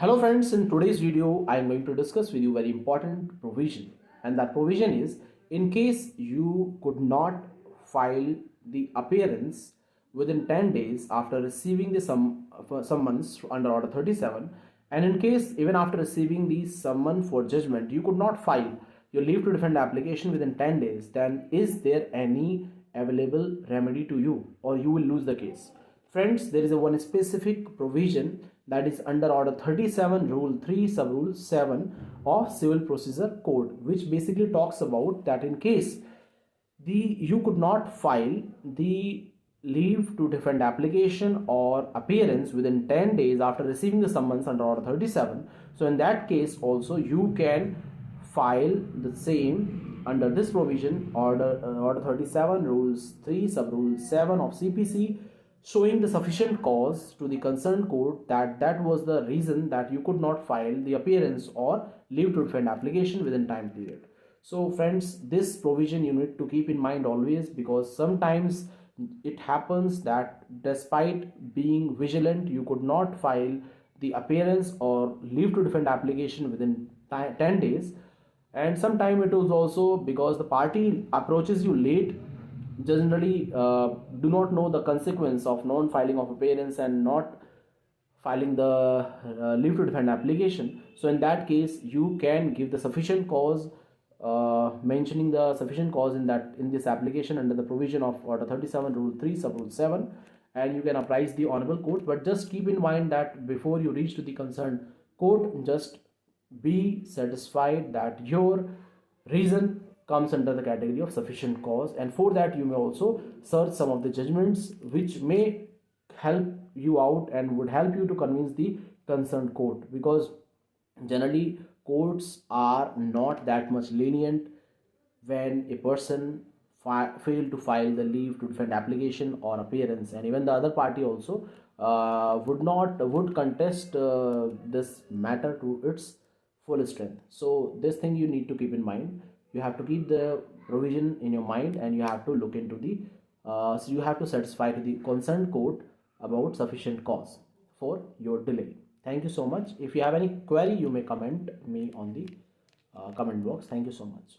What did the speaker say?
Hello friends, in today's video I am going to discuss with you very important provision, and that provision is in case you could not file the appearance within 10 days after receiving the summons under order 37, and in case even after receiving the summon for judgment you could not file your leave to defend application within 10 days, then is there any available remedy to you or you will lose the case? Friends, there is a one specific provision that is under order 37 rule 3 sub rule 7 of civil procedure code, which basically talks about that in case you could not file the leave to defend application or appearance within 10 days after receiving the summons under order 37, so in that case also you can file the same under this provision order 37 rules 3 sub rule 7 of CPC, showing the sufficient cause to the concerned court that was the reason that you could not file the appearance or leave to defend application within time period. So friends, this provision you need to keep in mind always, because sometimes it happens that despite being vigilant you could not file the appearance or leave to defend application within 10 days, and sometimes it is also because the party approaches you late, generally do not know the consequence of non-filing of appearance and not filing the leave to defend application. So in that case you can give the sufficient cause, mentioning the sufficient cause in this application under the provision of order 37 rule 3 sub rule 7, and you can apprise the honorable court. But just keep in mind that before you reach to the concerned court, just be satisfied that your reason comes under the category of sufficient cause, and for that you may also search some of the judgments which may help you out and would help you to convince the concerned court, because generally courts are not that much lenient when a person failed to file the leave to defend application or appearance, and even the other party also would contest this matter to its full strength. So this thing you need to keep in mind. You have to keep the provision in your mind, and you have to look into the so you have to satisfy to the concerned court about sufficient cause for your delay. Thank you so much. If you have any query, you may comment me on the comment box. Thank you so much.